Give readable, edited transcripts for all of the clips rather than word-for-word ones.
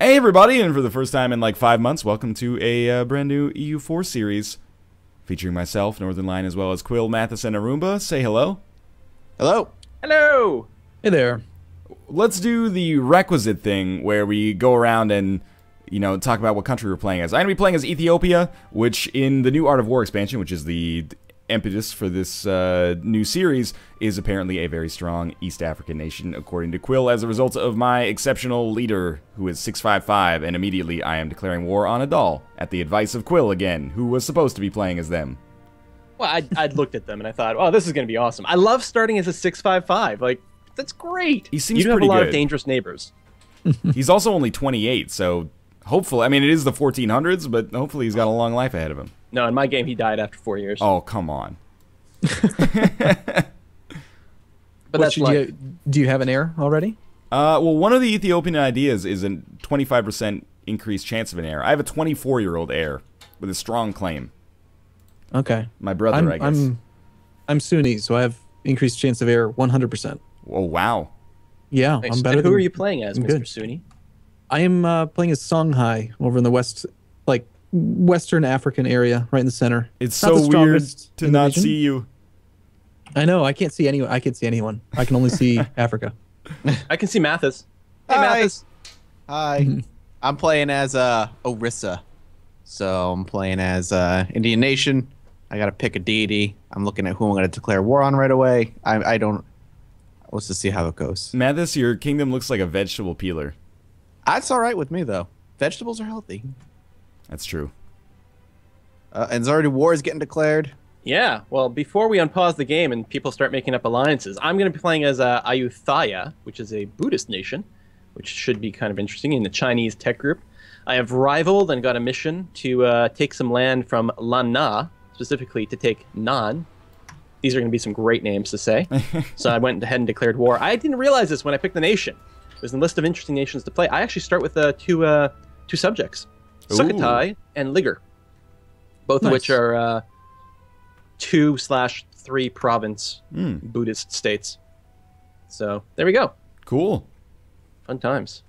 Hey everybody, and for the first time in like 5 months, welcome to a brand new EU4 series featuring myself, Northern Line, as well as Quill, Mathis, and Arumba. Say hello. Hello. Hello. Hey there. Let's do the requisite thing where we go around and, you know, talk about what country we're playing as. I'm going to be playing as Ethiopia, which in the new Art of War expansion, which is the impetus for this new series, is apparently a very strong East African nation, according to Quill, as a result of my exceptional leader, who is 655, and immediately I am declaring war on Adal, at the advice of Quill again, who was supposed to be playing as them. Well, I'd looked at them and I thought, oh, this is going to be awesome. I love starting as a 655. Like, that's great. He seems you have pretty a lot good. of dangerous neighbors. He's also only 28, so hopefully, I mean, it is the 1400s, but hopefully he's got a long life ahead of him. No, in my game, he died after 4 years. Oh, come on. But that's life. Do you have an heir already? Well, one of the Ethiopian ideas is a 25% increased chance of an heir. I have a 24-year-old heir with a strong claim. Okay. My brother, I guess. I'm Sunni, so I have increased chance of heir 100%. Oh, wow. Yeah, Nice. I'm better. And who are you playing as, I'm Mr. good. Sunni? I am playing as Songhai over in the west, like Western African area, right in the center. It's Not the so weird strongest to in the not region. see you. I know. I can't see anyone. I can't see anyone. I can only see Africa. I can see Mathis. Hey, Hi. Mathis. Hi. I'm playing as Orissa. So I'm playing as Indian Nation. I got to pick a deity. I'm looking at who I'm going to declare war on right away. I don't... Let's just see how it goes. Mathis, your kingdom looks like a vegetable peeler. That's all right with me, though. Vegetables are healthy. That's true. And already war is getting declared. Yeah, well, before we unpause the game and people start making up alliances, I'm going to be playing as Ayutthaya, which is a Buddhist nation, which should be kind of interesting in the Chinese tech group. I have rivaled and got a mission to take some land from Lan Na, specifically to take Nan. These are going to be some great names to say. So I went ahead and declared war. I didn't realize this when I picked the nation. There's a list of interesting nations to play. I actually start with two subjects, Sukhothai and Ligar, both of which are 2/3 province Buddhist states. So there we go. Cool. Fun times.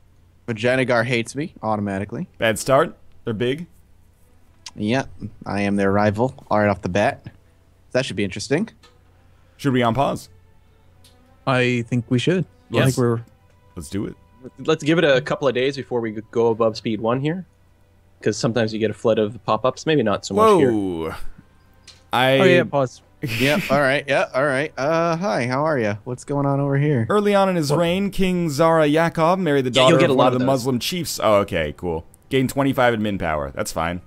Vijayanagar hates me automatically. Bad start. They're big. Yep, I am their rival right off the bat. That should be interesting. Should we on pause? I think we should. Yes. I think we're. Let's do it. Let's give it a couple of days before we go above speed 1 here, because sometimes you get a flood of pop-ups. Maybe not so much here. Whoa. Oh yeah, pause. Yep, all right, yeah, all right. Hi, how are you? What's going on over here? Early on in his reign, King Zara Yacob married the daughter you'll get of a one lot of the of those. Muslim chiefs. Oh, okay, cool. Gained 25 admin power. That's fine.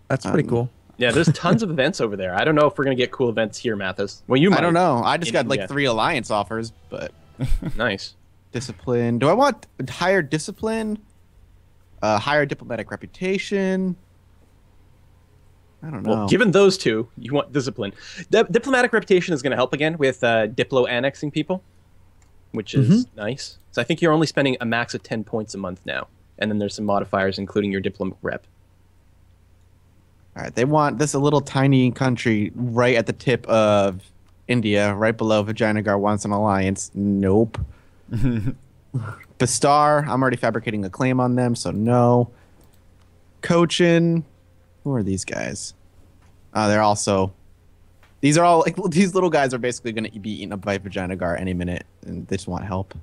That's pretty cool. Yeah, there's tons of events over there. I don't know if we're gonna get cool events here, Mathis. Well, you might. I don't know. I just In got like India. 3 alliance offers, but Nice. discipline. Do I want higher discipline? Higher diplomatic reputation? I don't know. Well, given those two, you want discipline. Diplomatic reputation is going to help again with Diplo annexing people, which is nice. So I think you're only spending a max of 10 points a month now. And then there's some modifiers, including your diplomatic rep. All right, they want this a little tiny country right at the tip of India, right below Vijayanagar wants an alliance. Nope. Bastar, I'm already fabricating a claim on them, so no. Cochin, who are these guys? They're also... These are all, like, these little guys are basically going to be eaten up by Vijayanagar any minute, and they just want help.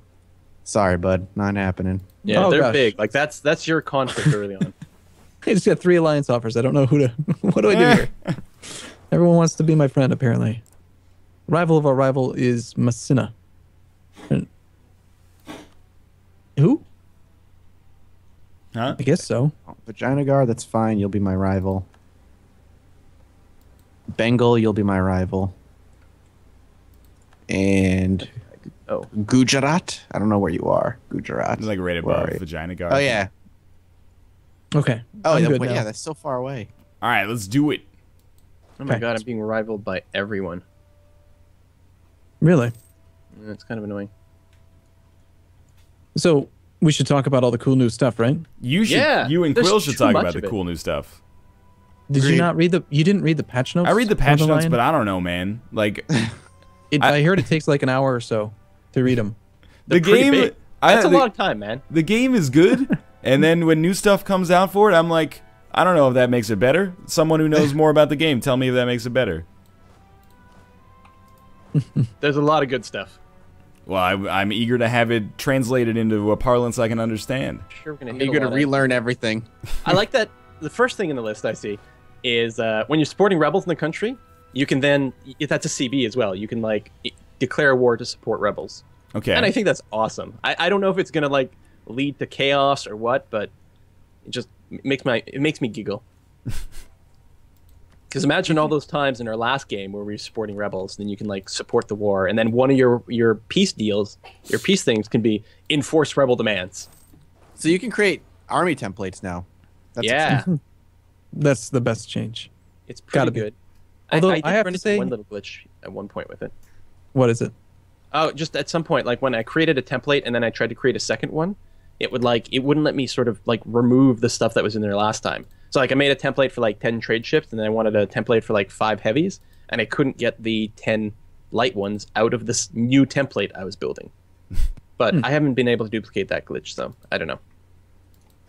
Sorry, bud, not happening. Yeah, Oh, they're gosh. big. Like, that's your conflict early on. I just got 3 alliance offers. I don't know who to. What do I do here? Everyone wants to be my friend, apparently. Rival of our rival is Masina. Who? Huh? I guess so. Oh, Vijayanagar, that's fine. You'll be my rival. Bengal, you'll be my rival. And Oh, Gujarat, I don't know where you are. Gujarat. It's like right Where above are you? Vijayanagar. Oh, yeah. Okay. Oh, I'm yeah, good wait, now. yeah, that's so far away. All right, let's do it. oh my Okay. god, I'm being rivaled by everyone. Really? It's kind of annoying. So we should talk about all the cool new stuff, right? You should. Yeah, You and there's Quill should too talk much about of the it. cool new stuff. Did Agreed. you not read the? You didn't read the patch notes? I read the patch on notes, line? but I don't know, man. Like I heard it takes like an hour or so to read them. the They're pretty game. big. That's a long time, man. The game is good, and then when new stuff comes out for it, I'm like, I don't know if that makes it better. Someone who knows more about the game, tell me if that makes it better. There's a lot of good stuff. Well, I'm eager to have it translated into a parlance I can understand. Sure, we're gonna You're going to relearn everything. I like that. The first thing in the list I see is when you're supporting rebels in the country, you can then, if that's a CB as well, you can like declare war to support rebels. Okay. And I think that's awesome. I don't know if it's gonna like lead to chaos or what, but it just makes me giggle. Because imagine all those times in our last game where we were supporting rebels, then you can like support the war, and then one of your peace deals, your peace things can be enforce rebel demands. So you can create army templates now. That's Yeah, That's the best change. it's pretty Gotta be. good. Although I did I have run to into say- one little glitch at one point with it. What is it? Oh, just at some point, like when I created a template and then I tried to create a second one, it wouldn't let me sort of like remove the stuff that was in there last time. So like I made a template for like 10 trade ships, and then I wanted a template for like 5 heavies, and I couldn't get the 10 light ones out of this new template I was building. But I haven't been able to duplicate that glitch, so I don't know.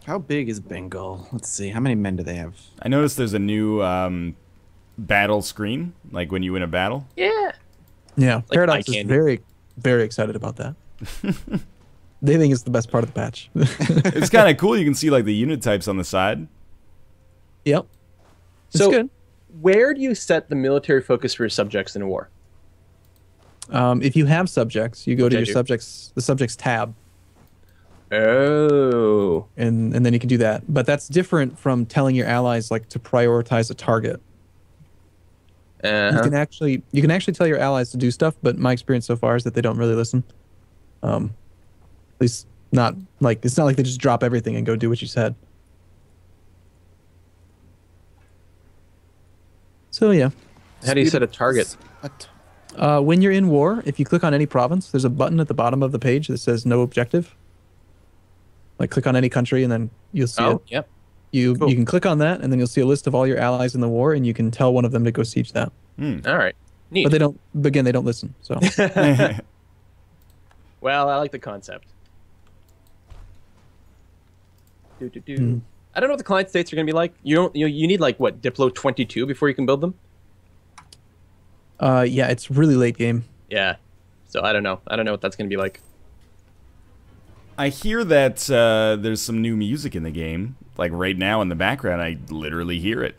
How big is Bengal? Let's see. How many men do they have? I noticed there's a new battle screen, like when you win a battle. Yeah. Yeah, Paradox eye is candy. very, very excited about that. They think it's the best part of the patch. It's kind of cool. You can see like the unit types on the side. Yep. It's So good. where do you set the military focus for your subjects in a war? If you have subjects, you go to I your do. subjects, the subjects tab, Oh. and then you can do that. But that's different from telling your allies like to prioritize a target. You Uh-huh. can actually tell your allies to do stuff, but my experience so far is that they don't really listen. At least not like it's not like they just drop everything and go do what you said. So yeah, How do you set a target? when you're in war, if you click on any province, there's a button at the bottom of the page that says no objective. Like click on any country and then you'll see it. Yep. You Cool. you can click on that and then you'll see a list of all your allies in the war and you can tell one of them to go siege that. All right. Neat. But they don't. Again, they don't listen. So Well, I like the concept. I don't know what the client states are going to be like. You need like what, Diplo 22 before you can build them? yeah, it's really late game. Yeah. So I don't know. I don't know what that's going to be like. I hear that there's some new music in the game. Like right now in the background, I literally hear it.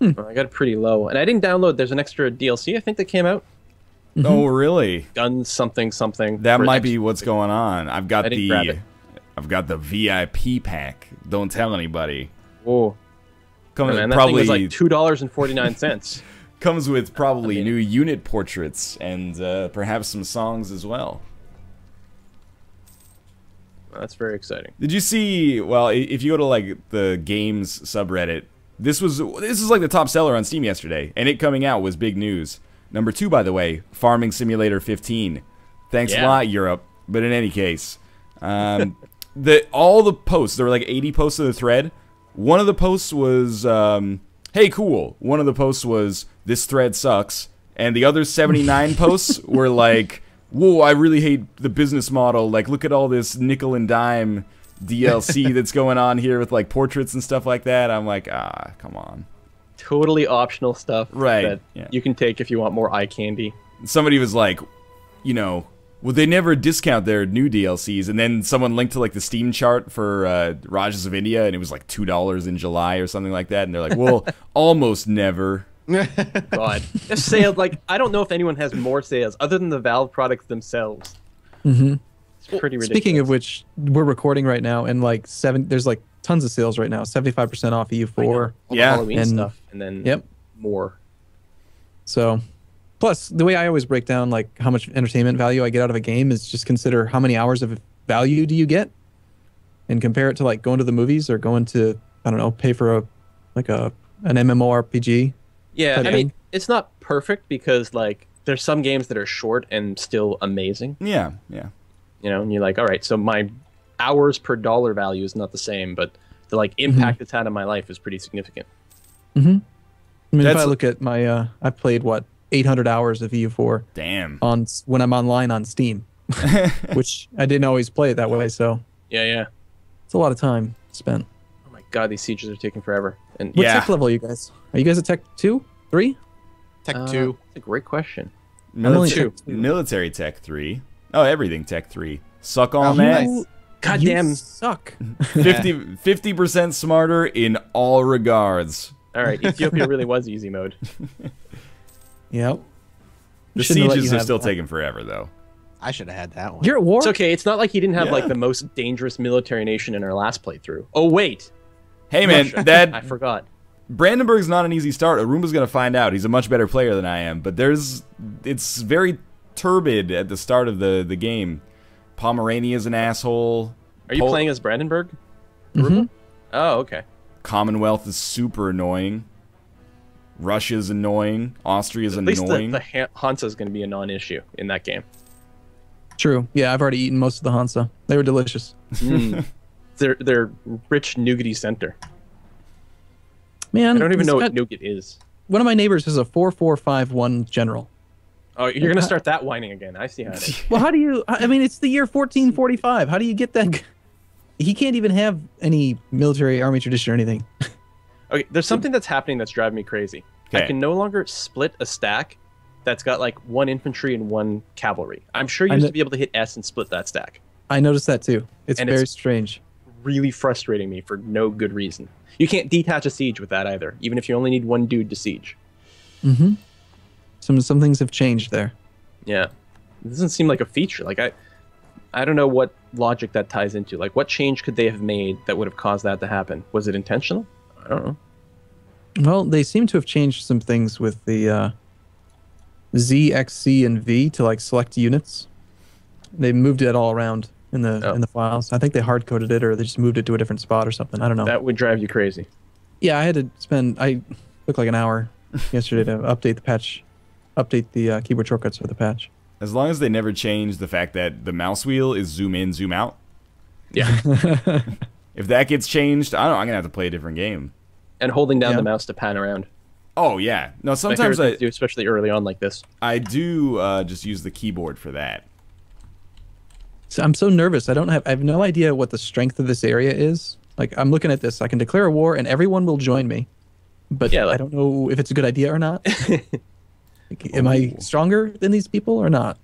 Well, I got it pretty low, and I didn't download. There's an extra DLC I think that came out. Oh, really? Guns something something. That for might extra- be what's going on. I've got I didn't grab it. I've got the VIP pack. Don't tell anybody. Whoa. Comes Man, that probably thing was like $2.49. comes with probably I mean- new unit portraits and perhaps some songs as well. That's very exciting. Did you see? Well, if you go to like the games subreddit, this is like the top seller on Steam yesterday, and it coming out was big news. Number 2, by the way, Farming Simulator 15. Thanks a Yeah. lot, Europe. But in any case, all the posts, there were like 80 posts in the thread. One of the posts was, "Hey, cool." One of the posts was, "This thread sucks," and the other 79 posts were like, "Whoa, I really hate the business model. Like, look at all this nickel and dime DLC that's going on here with like portraits and stuff like that." I'm like, come on. Totally optional stuff Right, that yeah. you can take if you want more eye candy. Somebody was like, well, they never discount their new DLCs, and then someone linked to like the Steam chart for Rajas of India, and it was like $2 in July or something like that, and they're like, well, almost never. God. If sales, like, I don't know if anyone has more sales other than the Valve products themselves. Mm-hmm. It's pretty ridiculous. Speaking of which, we're recording right now, and like there's like tons of sales right now. 75% off EU4. all the Yeah. Halloween And- stuff, and then Yep. more. So, plus the way I always break down like how much entertainment value I get out of a game is just consider how many hours of value do you get, and compare it to like going to the movies or going to pay for an MMORPG. Yeah, type I mean, thing. it's not perfect because like there's some games that are short and still amazing. Yeah. And you're like, all right, so my hours per dollar value is not the same, but the like impact it's had on my life is pretty significant. I mean, if That's- I look at my, I've played 800 hours of EU4 Damn. when I'm online on Steam. which I didn't always play it that way. So Yeah. it's a lot of time spent. Oh my god, these sieges are taking forever. And What Yeah. tech level are you guys? Are you guys at tech 2, 3? Tech 2. That's a great question. only Military, tech 2. military tech 3. Oh, everything tech 3. Suck on Oh, that. nice. God You damn. suck. 50% smarter in all regards. All right, Ethiopia really was easy mode. Yep. The Shouldn't have let sieges you are have still that. taking forever, though. I should have had that one. You're at war? It's okay. It's not like he didn't have like Yeah. the most dangerous military nation in our last playthrough. Oh wait, Hey, man, I that forgot. Brandenburg's not an easy start. Arumba's going to find out. He's a much better player than I am. But it's very turbid at the start of the game. Pomerania's an asshole. Are you playing as Brandenburg? Mhm. Oh, okay. Commonwealth is super annoying. Russia's annoying. Austria's At least annoying. the Hansa is going to be a non-issue in that game. True. Yeah, I've already eaten most of the Hansa. They were delicious. They're rich nougaty center. Man, I don't even this know what guy- nougat is. one of my neighbors is a 4451 general. Oh, you're going to start that whining again. I see how it is. Well, how do you? I mean, it's the year 1445. How do you get that? He can't even have any military army tradition or anything. Okay, there's something that's happening that's driving me crazy. I Okay. can no longer split a stack that's got like one infantry and one cavalry. I'm sure you I used kn- to be able to hit S and split that stack. I noticed that too. It's And very it's- strange. Really frustrating me for no good reason. You can't detach a siege with that either, even if you only need one dude to siege. Mm-hmm. Some things have changed there. Yeah, it doesn't seem like a feature. Like I don't know what logic that ties into. Like, what change could they have made that would have caused that to happen? Was it intentional? I don't know. Well, they seem to have changed some things with the Z, X, C, and V to like select units. They moved it all around in the files. I think they hard coded it, or they just moved it to a different spot or something. I don't know. That would drive you crazy. Yeah, I had to spend. I took like an hour yesterday to update the patch, update the keyboard shortcuts for the patch. As long as they never change the fact that the mouse wheel is zoom in, zoom out. Yeah, If that gets changed, I don't know, I'm going to have to play a different game. and holding down Yeah. the mouse to pan around. Oh, yeah. No, My sometimes favorite thing to do, especially early on like this. I do just use the keyboard for that. So I'm so nervous. I have no idea what the strength of this area is. Like I'm looking at this, I can declare a war and everyone will join me, but Yeah, I like- don't know if it's a good idea or not. Like, am I stronger than these people or not?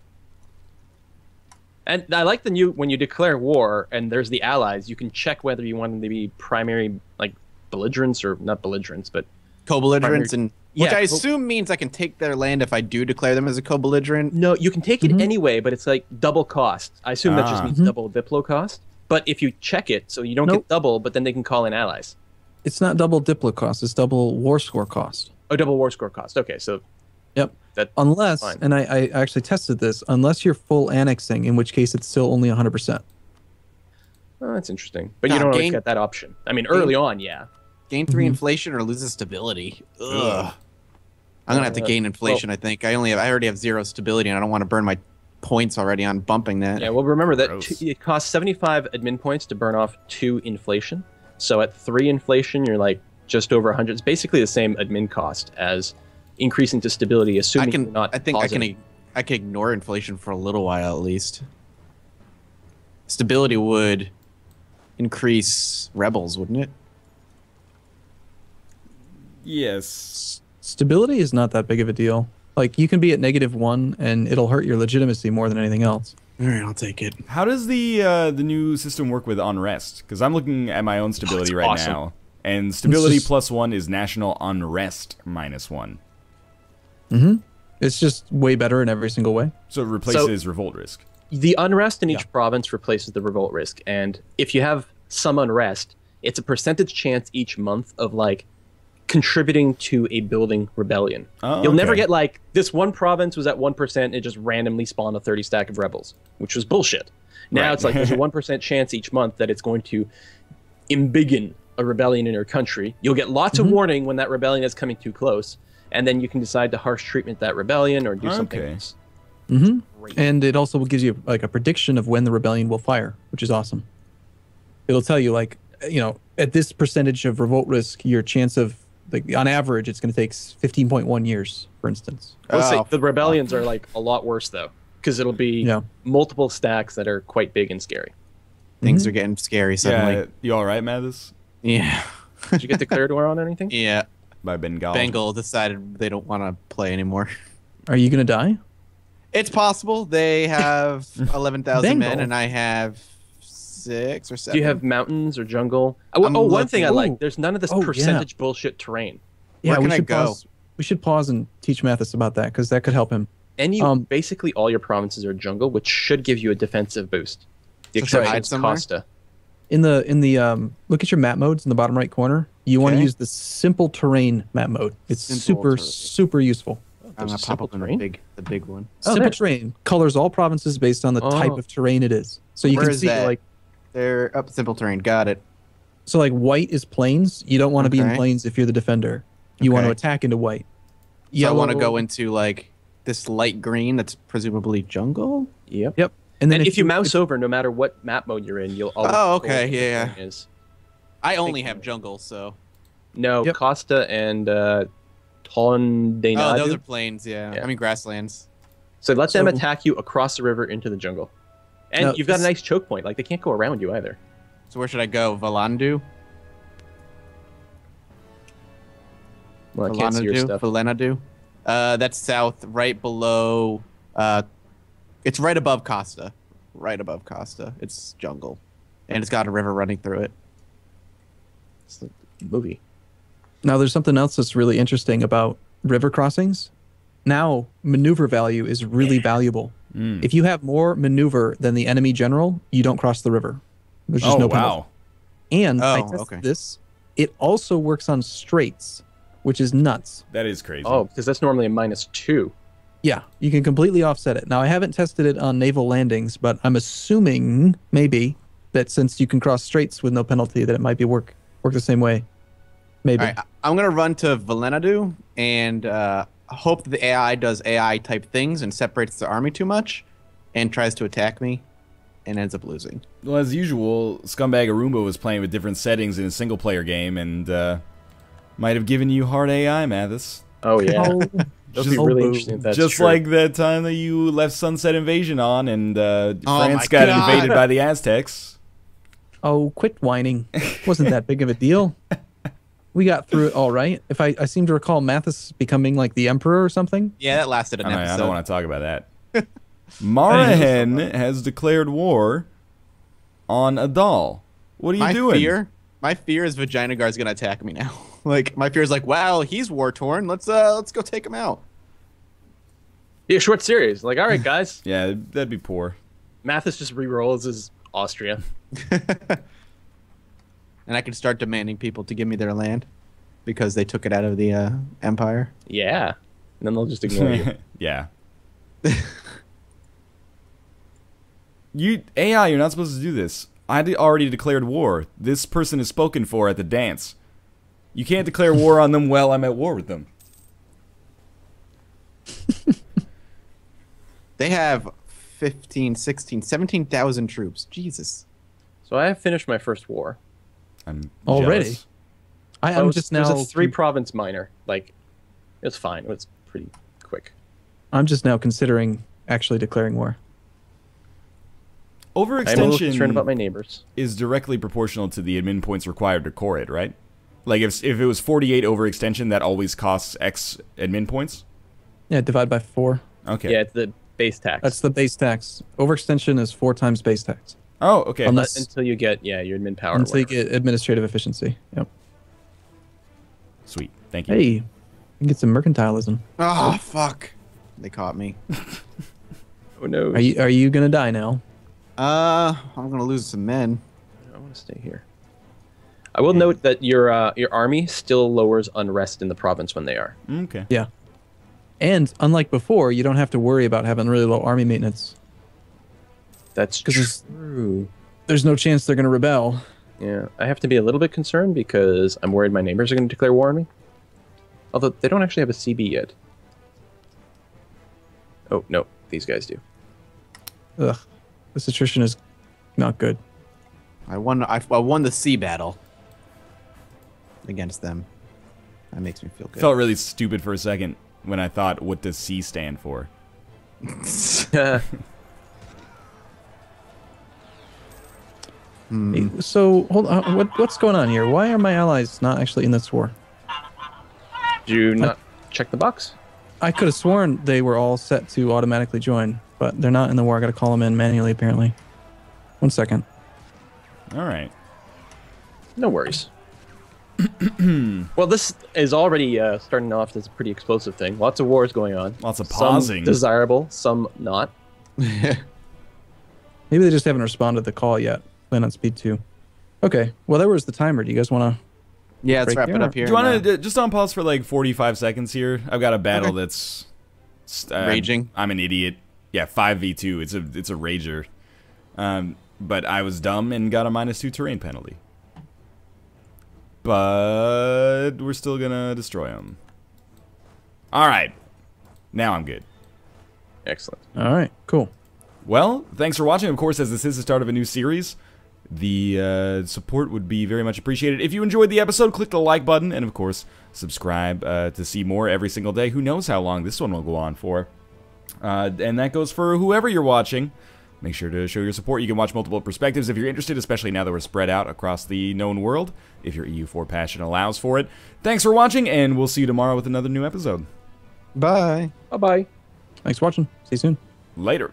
And I like when you declare war and there's the allies, you can check whether you want them to be primary, like, belligerents or not belligerents, but Co-belligerents, Primary- and which Yeah, I assume means I can take their land if I do declare them as a co-belligerent. no, you can take it anyway, but it's like double cost. I assume that just Ah. means double Diplo cost. But if you check it, so you don't Nope. get double, but then they can call in allies. It's not double Diplo cost, it's double war score cost. Oh, double war score cost. Okay, so Yep. that Unless, fine. and I actually tested this, unless you're full annexing, in which case it's still only 100%. oh, that's interesting. But Nah, you don't always gain- get that option. I mean, early on, yeah. Gain 3 inflation or loses stability. Ugh. I'm gonna have to gain inflation. I think I already have 0 stability, and I don't want to burn my points already on bumping that. Yeah, well, remember that Gross. it costs 75 admin points to burn off 2 inflation. So at 3 inflation, you're like just over 100. It's basically the same admin cost as increasing to stability, assuming you're not I think positive. I can ignore inflation for a little while at least. Stability would increase rebels, wouldn't it? Yes. Stability is not that big of a deal. Like you can be at -1 and it'll hurt your legitimacy more than anything else. All right, I'll take it. How does the new system work with unrest? Because I'm looking at my own stability it's right awesome. now, and stability just- +1 is national unrest -1. It's just way better in every single way. So it replaces revolt risk. The unrest in each province replaces the revolt risk, and if you have some unrest, it's a percentage chance each month of like contributing to a building rebellion. Oh, You'll never okay. get like this one province was at 1%, it just randomly spawned a 30 stack of rebels, which was bullshit. Now Right. it's like there's a 1% chance each month that it's going to embiggen a rebellion in your country. You'll get lots of warning when that rebellion is coming too close, and then you can decide to harsh treatment that rebellion or do something Okay. else. Great. And it also gives you like a prediction of when the rebellion will fire, which is awesome. It'll tell you like, you know, at this percentage of revolt risk, your chance of like on average, it's going to take 15.1 years, for instance. Let's say Oh, the rebellions are like a lot worse though, because it'll be multiple stacks that are quite big and scary. Things are getting scary suddenly. Yeah, you all right, Mathis? Yeah. Did you get declared war on anything? Yeah. By Bengal. Bengal decided they don't want to play anymore. Are you gonna die? It's possible. They have 11,000 men, Bengal. and I have 6 or 7. Do you have mountains or jungle? One thing I like. Ooh. There's none of this Oh, percentage bullshit terrain. Where can I go? Pause. We should pause and teach Mathis about that because that could help him. Basically all your provinces are jungle, which should give you a defensive boost. The So should I exception hide is somewhere? Costa. In the look at your map modes in the bottom right corner. You want to Okay. use the simple terrain map mode. It's Simple terrain. super useful. I'm There's gonna a pop simple up in terrain? the big one. Oh, Simple there. terrain colors all provinces based on the type Oh. of terrain it is. So you Where can is see that? like They're up simple terrain. Got it. so like white is plains. You don't want to be in Okay. plains if you're the defender. You want to Okay. attack into white. So I want to Yellow- go into like this light green that's presumably jungle. Yep. Yep. And then if you mouse over, no matter what map mode you're in, you'll always. Oh, control okay, what the yeah, terrain is. I only have jungle, so. No, Yep. Costa and Tondenadu. Oh, those are plains. Yeah. Yeah. I mean grasslands. So let them So- attack you across the river into the jungle. And No, you've got a this- nice choke point. Like, they can't go around you either. So where should I go? Valandu. Well, I can't see your stuff. Valenadu. That's south, right below. It's right above Costa. Right above Costa. It's jungle, and it's got a river running through it. It's the movie. Now there's something else that's really interesting about river crossings. Now maneuver value is really valuable. If you have more maneuver than the enemy general, you don't cross the river. There's just no penalty. wow. And I Oh, tested okay. this. It also works on straits, which is nuts. That is crazy. Oh, because that's normally a -2. Yeah, you can completely offset it. Now I haven't tested it on naval landings, but I'm assuming maybe that since you can cross straits with no penalty, that it might be work the same way. Maybe. All right, I'm gonna run to Valenadu and hope that the AI does AI type things and separates the army too much, and tries to attack me, and ends up losing. Well, as usual, Scumbag Arumba was playing with different settings in a single-player game, and might have given you hard AI, Mathis. Oh, yeah. Oh, That'd be oh, really boo. interesting if that's Just true. like that time that you left Sunset Invasion on, and Oh France my got God. invaded by the Aztecs. oh, quit whining. Wasn't that big of a deal. We got through it all right. If I seem to recall Mathis becoming like the emperor or something. Yeah, that lasted an I episode. don't want to talk about that. Marahen has declared war on Adal. What are you doing? My fear is Vagina Guard's gonna attack me now. Like my fear is like, wow, he's war torn. Let's go take him out. Yeah, short series. Like, all right, guys. Yeah, that'd be poor. Mathis just re-rolls as Austria. And I can start demanding people to give me their land because they took it out of the empire. Yeah. And then they'll just ignore you. Yeah. AI, you're not supposed to do this. Already declared war. This person is spoken for at the dance. You can't declare war on them while I'm at war with them. They have 15, 16, 17,000 troops. Jesus. So I have finished my first war. I'm Already? jealous. I'm just now. There's a 3-province minor. Like, it's fine. It's pretty quick. I'm just now considering actually declaring war. I'm a little concerned Overextension about my neighbors. is directly proportional to the admin points required to core it, right? Like if it was 48 overextension, that always costs X admin points? Yeah, divide by 4. Okay. Yeah, it's the base tax. That's the base tax. Overextension is 4 times base tax. Oh, okay. Unless- until you get, your admin power. or Until you whatever. get administrative efficiency. Yep. Sweet. Thank you. Hey, you can get some mercantilism. Oh, fuck. They caught me. Oh, no. Are you gonna die now? I'm gonna lose some men. I want to stay here. I will note that your army still lowers unrest in the province when they are. Okay. Yeah. And unlike before, you don't have to worry about having really low army maintenance. That's 'Cause it's- true. There's no chance they're gonna rebel. Yeah, I have to be a little bit concerned because I'm worried my neighbors are going to declare war on me. Although they don't actually have a CB yet. Oh, no, these guys do. Ugh. This attrition is not good. I won the sea battle against them. That makes me feel good. Felt really stupid for a second when I thought, what does C stand for? Hey, so hold on, what's going on here? Why are my allies not actually in this war? Did you not check the box? I could have sworn they were all set to automatically join, but they're not in the war. I got to call them in manually, apparently. 1 second. All right. No worries. Well, this is already starting off as a pretty explosive thing. Lots of wars going on. Lots of pausing. Some desirable, some not. Maybe they just haven't responded to the call yet. Plan on speed 2. Okay. Well, there was the timer. Do you guys want to? Yeah, let's Break wrap here. it up here. Do you want to just on pause for like 45 seconds here? I've got a battle Okay. that's Raging? I'm an idiot. Yeah, 5v2. It's a rager. But I was dumb and got a -2 terrain penalty. But we're still gonna destroy them. All right. Now I'm good. Excellent. All right. Cool. Well, thanks for watching. Of course, as this is the start of a new series, the support would be very much appreciated. If you enjoyed the episode, click the like button, and of course, subscribe to see more every single day. Who knows how long this one will go on for. And that goes for whoever you're watching. Make sure to show your support. You can watch multiple perspectives if you're interested, especially now that we're spread out across the known world, if your EU4 passion allows for it. Thanks for watching, and we'll see you tomorrow with another new episode. Bye. Bye-bye. Thanks for watching. See you soon. Later.